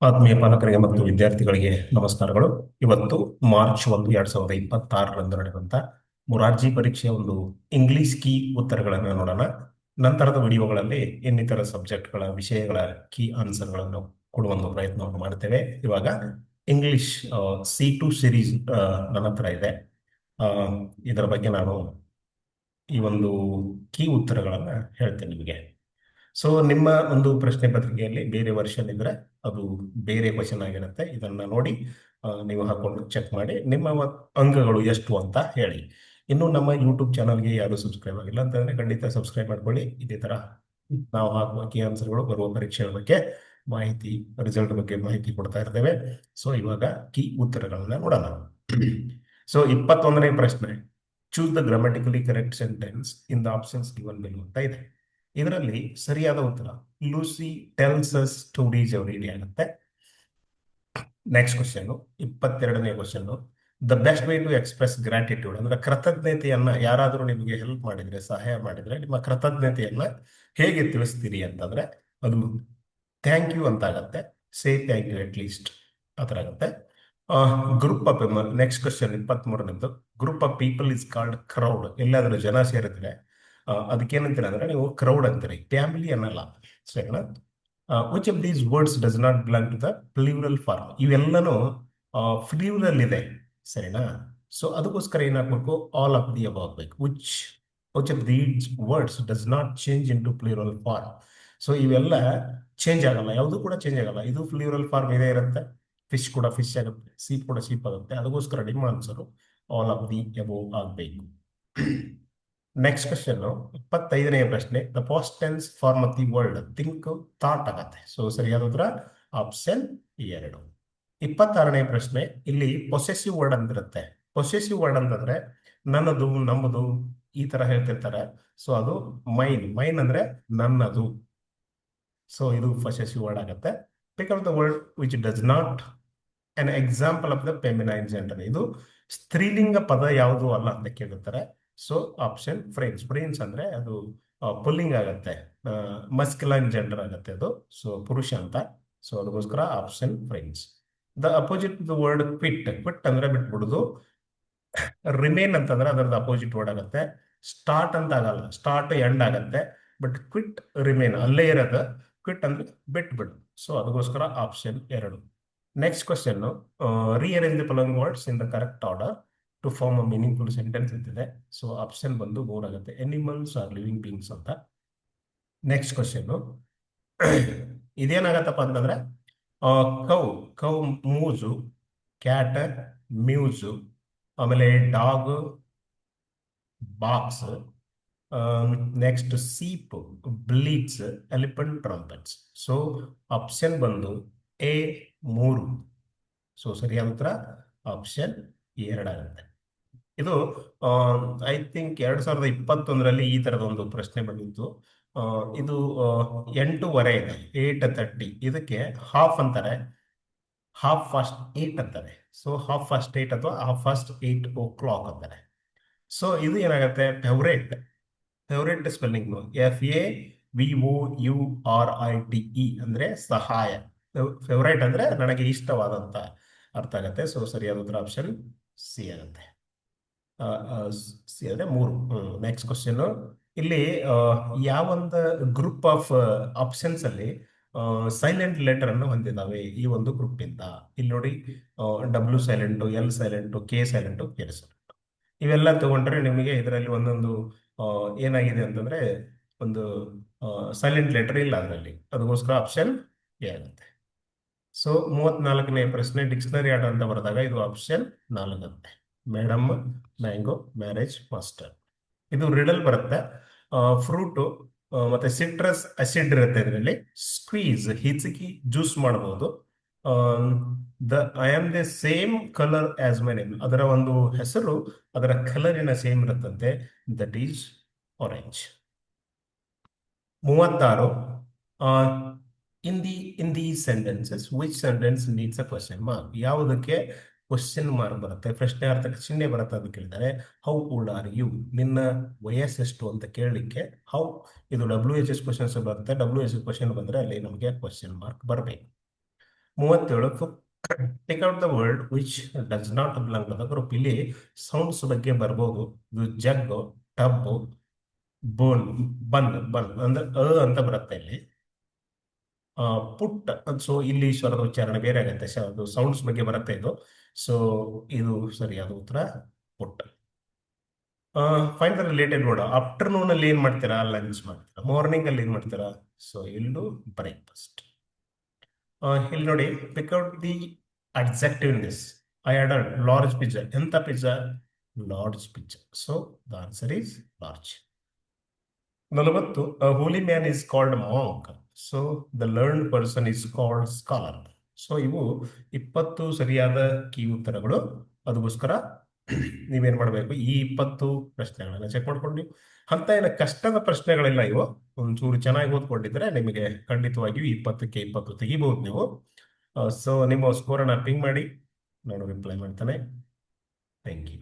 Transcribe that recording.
ಆತ್ಮೀಯ ಪಾಲಕರಿಗೆ ಮತ್ತು ವಿದ್ಯಾರ್ಥಿಗಳಿಗೆ ನಮಸ್ಕಾರಗಳು. ಇವತ್ತು ಮಾರ್ಚ್ 1, 2026 ನಡೆದಂತ ಮೊರಾರ್ಜಿ ಪರೀಕ್ಷೆಯ ಒಂದು ಇಂಗ್ಲಿಷ್ ಕೀ ಉತ್ತರಗಳನ್ನು ನೋಡೋಣ. ನಂತರದ ವಿಡಿಯೋಗಳಲ್ಲಿ ಇನ್ನಿತರ ಸಬ್ಜೆಕ್ಟ್ಗಳ ವಿಷಯಗಳ ಕೀ ಆನ್ಸರ್ಗಳನ್ನು ಕೊಡುವ ಒಂದು ಪ್ರಯತ್ನವನ್ನು ಮಾಡ್ತೇವೆ. ಇವಾಗ ಇಂಗ್ಲಿಷ್ C2 ಸಿರೀಸ್ ನನ್ನ ಹತ್ರ ಇದೆ. ಆ, ಇದರ ಬಗ್ಗೆ ನಾನು ಈ ಒಂದು ಕೀ ಉತ್ತರಗಳನ್ನು ಹೇಳ್ತೇನೆ ನಿಮಗೆ. ಸೊ ನಿಮ್ಮ ಒಂದು ಪ್ರಶ್ನೆ ಪತ್ರಿಕೆಯಲ್ಲಿ ಬೇರೆ ವರ್ಷನ್ ಇದ್ರೆ ಅದು ಬೇರೆ ಕ್ವಶನ್ ಆಗಿರುತ್ತೆ. ಇದನ್ನ ನೋಡಿ ನೀವು ಹಾಕೊಂಡು ಚೆಕ್ ಮಾಡಿ ನಿಮ್ಮ ಅಂಕಗಳು ಎಷ್ಟು ಅಂತ ಹೇಳಿ. ಇನ್ನು ನಮ್ಮ ಯೂಟ್ಯೂಬ್ ಚಾನಲ್ಗೆ ಯಾರು ಸಬ್ಸ್ಕ್ರೈಬ್ ಆಗಿಲ್ಲ ಅಂತಂದ್ರೆ ಖಂಡಿತ ಸಬ್ಸ್ಕ್ರೈಬ್ ಮಾಡ್ಕೊಳ್ಳಿ. ಇದೇ ತರ ನಾವು ಹಾಕುವ ಕೀ ಆನ್ಸರ್ಗಳು, ಬರುವ ಪರೀಕ್ಷೆಗಳ ಬಗ್ಗೆ ಮಾಹಿತಿ, ರಿಸಲ್ಟ್ ಬಗ್ಗೆ ಮಾಹಿತಿ ಕೊಡ್ತಾ ಇರ್ತೇವೆ. ಸೊ ಇವಾಗ ಕೀ ಉತ್ತರಗಳನ್ನ ನೋಡೋಣ. ಸೊ 21ನೇ ಪ್ರಶ್ನೆ, choose the grammatically correct sentence in the options given below ಅಂತ ಇದೆ. ಇದರಲ್ಲಿ ಸರಿಯಾದ ಉತ್ತರ Lucy tells us stories every day ಆಗುತ್ತೆ. ನೆಕ್ಸ್ಟ್ ಕ್ವಶನ್, 22ನೇ question, the best way to express gratitude ಅಂದ್ರೆ ಕೃತಜ್ಞತೆಯನ್ನ, ಯಾರಾದರೂ ನಿಮಗೆ ಹೆಲ್ಪ್ ಮಾಡಿದ್ರೆ, ಸಹಾಯ ಮಾಡಿದ್ರೆ ನಿಮ್ಮ ಕೃತಜ್ಞತೆಯನ್ನ ಹೇಗೆ ತಿಳಿಸ್ತೀರಿ ಅಂತಂದ್ರೆ ಅದು ಥ್ಯಾಂಕ್ ಯು ಅಂತ ಆಗತ್ತೆ. Say thank you at least ಆ ಥರ ಆಗುತ್ತೆ. ಗ್ರೂಪ್ ಆಫ್ ನೆಕ್ಸ್ಟ್ ಕ್ವಶನ್ 23ನೇದು, group of people is called crowd. ಎಲ್ಲಾದ್ರೂ ಜನ ಸೇರಿದ್ರೆ ಅದಕ್ಕೇನಂತೀರ ಅಂದ್ರೆ ನೀವು ಕ್ರೌಡ್ ಅಂತೀರಿ, ಫ್ಯಾಮಿಲಿ ಅನ್ನಲ್ಲ. ಸರಿನಾ? Which of these words does not belong to the plural form. ಇವೆಲ್ಲನೂ ಪ್ಲೂರಲ್ ಇದೆ. ಸರಿನಾ? ಸೊ ಅದಕ್ಕೋಸ್ಕರ ಏನಾಗಬೇಕು, ಆಲ್ ಆಫ್ ದಿ ಅಬೌವ್ ಬೇಕು. Which of these words does not change in to plural form. So ಇವೆಲ್ಲ ಚೇಂಜ್ ಆಗಲ್ಲ, ಯಾವುದು ಕೂಡ ಚೇಂಜ್ ಆಗಲ್ಲ. ಇದು ಪ್ಲೂರಲ್ ಫಾರ್ಮ್ ಇದೇ ಇರುತ್ತೆ. ಫಿಶ್ ಕೂಡ ಫಿಶ್ ಆಗುತ್ತೆ, ಸೀಪ್ ಕೂಡ ಸೀಪ್ ಆಗುತ್ತೆ. ಅದಕ್ಕೋಸ್ಕರ ನಿಮ್ಮ answer all of the above ಆಗಬೇಕು. ನೆಕ್ಸ್ಟ್ ಕ್ವಶನ್, 25ನೇ ಪ್ರಶ್ನೆ, the past tense form of the word think thought ಆಗತ್ತೆ. ಸೊ ಸರಿಯಾದ ಉತ್ತರ ಆಪ್ಷನ್ 2. 26ನೇ ಪ್ರಶ್ನೆ, ಇಲ್ಲಿ ಪೊಸೆಸಿವ್ ವರ್ಡ್ ಅಂತಿರುತ್ತೆ. ಪೊಸೆಸಿವ್ ವರ್ಡ್ ಅಂತಂದ್ರೆ ನನ್ನದು, ನಮ್ಮದು ಈ ತರ ಹೇಳ್ತಿರ್ತಾರೆ. ಸೊ ಅದು ಮೈನ್ ಅಂದ್ರೆ ನನ್ನದು. ಸೊ ಇದು ಪೊಸೆಸಿವ್ ವರ್ಡ್ ಆಗುತ್ತೆ. Pick up the word which does not an example of the feminine gender. ಇದು ಸ್ತ್ರೀಲಿಂಗ ಪದ ಯಾವುದು ಅಲ್ಲ ಅಂತ ಕೇಳುತ್ತಾರೆ. ಸೊ ಆಪ್ಷನ್ ಫ್ರೆಂಡ್ಸ್ ಅಂದ್ರೆ ಅದು ಪುಲ್ಲಿಂಗ್ ಆಗತ್ತೆ, ಮಸ್ಕ್ಯುಲೈನ್ ಜೆಂಡರ್ ಆಗತ್ತೆ ಅದು. ಸೊ ಪುರುಷ ಅಂತ. ಸೊ ಅದಕ್ಕೋಸ್ಕರ option friends. The opposite the word quit ಅಂದ್ರೆ ಬಿಟ್ಬಿಡುದು. ರಿಮೇನ್ ಅಂತಂದ್ರೆ ಅದರದ ಅಪೋಸಿಟ್ ವರ್ಡ್ ಆಗುತ್ತೆ. ಸ್ಟಾರ್ಟ್ ಅಂತ ಆಗಲ್ಲ, ಸ್ಟಾರ್ಟ್ ಎಂಡ್ ಆಗತ್ತೆ. ಬಟ್ ಕ್ವಿಟ್ ರಿಮೇನ್ ಅಲ್ಲೇ ಇರೋದು. ಕ್ವಿಟ್ ಅಂದ್ರೆ ಬಿಟ್ಬಿಡು. ಸೊ ಅದಕ್ಕೋಸ್ಕರ option 2. Next question, rearrange the following words in the correct order to form a meaningful sentence ಅಂತಿದೆ. ಸೊ ಆಪ್ಷನ್ ಬಂದು 3 ಆಗುತ್ತೆ, ಎನಿಮಲ್ಸ್ ಆರ್ ಲಿವಿಂಗ್ ಬೀಯಿಂಗ್ಸ್ ಅಂತ. ನೆಕ್ಸ್ಟ್ ಕ್ವಶನ್, ಇದೇನಾಗತ್ತಪ್ಪ ಅಂತಂದ್ರೆ cow cow moos, cat mews, ಆಮೇಲೆ dog barks, next sheep bleats, elephant trumpets. So option ಬಂದು A 3. So ಸರಿಯಾದ ಉತ್ತರ ಆಪ್ಷನ್ 2 ಆಗುತ್ತೆ. ಇದು ಐ ಥಿಂಕ್ 2021ರಲ್ಲಿ ಈ ತರದ ಒಂದು ಪ್ರಶ್ನೆ ಬಂದಿತ್ತು. ಇದು 8:30 ಇದೆ, 8:30. ಇದಕ್ಕೆ ಹಾಫ್ ಅಂತಾರೆ, ಹಾಫ್ ಫಾಸ್ಟ್ 8 ಅಂತಾರೆ. ಸೊ ಹಾಫ್ ಫಾಸ್ಟ್ 8 ಅಥವಾ ಹಾಫ್ ಫಾಸ್ಟ್ 8 o'clock ಅಂತಾರೆ. ಸೊ ಇದು ಏನಾಗುತ್ತೆ, ಫೇವ್ರೇಟ್ ಸ್ಪೆಲ್ಲಿಂಗ್ FAVOURITE ಅಂದ್ರೆ ಸಹಾಯ. ಫೇವ್ರೇಟ್ ಅಂದ್ರೆ ನನಗೆ ಇಷ್ಟವಾದಂತ ಅರ್ಥ ಆಗತ್ತೆ. ಸೊ ಸರಿಯಾದ ಉತ್ತರ ಆಪ್ಷನ್ ಸಿ ಆಗುತ್ತೆ. ಸಿ ಅಂದ್ರೆ 3. ನೆಕ್ಸ್ಟ್ ಕ್ವಶನ್, ಇಲ್ಲಿ ಯಾವೊಂದು ಗ್ರೂಪ್ ಆಫ್ ಆಪ್ಷನ್ಸ್ ಅಲ್ಲಿ ಸೈಲೆಂಟ್ ಲೆಟರ್ ಅನ್ನು ಹೊಂದಿದ್ದಾವೆ ಈ ಒಂದು ಗ್ರೂಪ್ ಇಂದ? ಇಲ್ಲಿ ನೋಡಿ, W silent, L silent, K silent, K silent. ಇವೆಲ್ಲ ತಗೊಂಡ್ರೆ ನಿಮಗೆ ಇದರಲ್ಲಿ ಒಂದೊಂದು ಏನಾಗಿದೆ ಅಂತಂದ್ರೆ ಒಂದು ಸೈಲೆಂಟ್ ಲೆಟರ್ ಇಲ್ಲ ಅದರಲ್ಲಿ. ಅದಕ್ಕೋಸ್ಕರ ಆಪ್ಷನ್ ಎ ಆಗುತ್ತೆ. ಸೊ 34ನೇ ಪ್ರಶ್ನೆ, ಡಿಕ್ಷನರಿ ಆರ್ಡರ್ ಅಂತ ಬರೆದಾಗ ಇದು ಆಪ್ಷನ್ 4 ಆಗುತ್ತೆ. Madam, mango, marriage, master. ಇದು ರಿಡಲ್ ಬರುತ್ತೆ. ಫ್ರೂಟು ಮತ್ತೆ ಸಿಟ್ರಸ್ ಅಸಿಡ್ ಇರುತ್ತೆ ಇದರಲ್ಲಿ. ಸ್ಕ್ವೀಸ್ ಹಿಚಕಿ ಜ್ಯೂಸ್ ಮಾಡಬಹುದು. The I am the same colour as my name, ಅದರ ಒಂದು ಹೆಸರು ಅದರ ಕಲರಿನ ಸೇಮ್ ಇರುತ್ತಂತೆ. That is orange. 36, in the sentences which sentence needs a question mark. ಯಾವುದಕ್ಕೆ ಕ್ವಶನ್ ಮಾರ್ಕ್ ಬರುತ್ತೆ, ಪ್ರಶ್ನಾರ್ಥಕ ಚಿಹ್ನೆ ಬರುತ್ತೆ ಅಂತ ಕೇಳಿದರೆ ಹೌ ಓಲ್ಡ್ ಆರ್ ಯು, ನಿನ್ನ ವಯಸ್ಸೆಷ್ಟು ಅಂತ ಕೇಳಲಿಕ್ಕೆ ಹೌ, ಇದು WHS ಕ್ವಶನ್ಸ್ ಬರುತ್ತೆ. WHS ಕ್ವಶನ್ ಬಂದ್ರೆ ಅಲ್ಲಿ ನಮಗೆ ಕ್ವಶನ್ ಮಾರ್ಕ್ ಬರಬೇಕು. 37 take out the word which does not belong to the group. ಇಲ್ಲಿ ಸೌಂಡ್ಸ್ ಬಗ್ಗೆ ಬರ್ಬೋದು. ಇದು ಜಗ್, ಟಬ್, ಬೋನ್, ಬನ್ ಅಂದ್ರೆ ಅಂತ ಬರುತ್ತೆ ಇಲ್ಲಿ. ಪುಟ್, ಸೊ ಇಲ್ಲಿ ಸ್ವರದ ಉಚ್ಚಾರಣೆ ಬೇರೆ ಆಗುತ್ತೆ. ಅದು ಸೌಂಡ್ಸ್ ಬಗ್ಗೆ ಬರುತ್ತೆ ಇದು. ಸೊ ಇದು ಸರಿಯಾದ ಉತ್ತರ put. Find the related word. Afternoon ಅಲ್ಲಿ ಏನ್ ಮಾಡ್ತೀರಾ? ಲಂಚ್ ಮಾಡ್ತೀರಾ. ಮಾರ್ನಿಂಗ್ ಅಲ್ಲಿ ಏನ್ ಮಾಡ್ತೀರಾ? ಸೊ ಇಲ್ಲೂ ಬ್ರೇಕ್ಫಾಸ್ಟ್. ಇಲ್ಲಿ ನೋಡಿ, pick out the adjective in this. I order large pizza. ಎಂತ pizza? Large pizza. So the answer is large. 40, holy man is called monk. So the learned person is called scholar. So ಇವು 20 ಸರಿಯಾದ key ಉತ್ತರಗಳು. ಅದಕ್ಕೋಸ್ಕರ ನೀವೇನ್ ಮಾಡಬೇಕು, ಈ 20 ಪ್ರಶ್ನೆಗಳನ್ನ check ಮಾಡ್ಕೊಂಡು, ಅಂತ ಏನ ಕಷ್ಟದ ಪ್ರಶ್ನೆಗಳಿಲ್ಲ ಇವು. ಒಂಚೂರು ಚೆನ್ನಾಗಿ ಓದ್ಕೊಂಡಿದ್ರೆ ನಿಮಗೆ ಖಂಡಿತವಾಗಿಯೂ 20ಕ್ಕೆ 20 ತೆಗಿಬಹುದು ನೀವು. ಸೊ ನಿಮ್ಮ ಸ್ಕೋರನ್ನ ಪಿಂಗ್ ಮಾಡಿ, ನಾನು ರಿಪ್ಲೈ ಮಾಡ್ತಾನೆ. Thank you.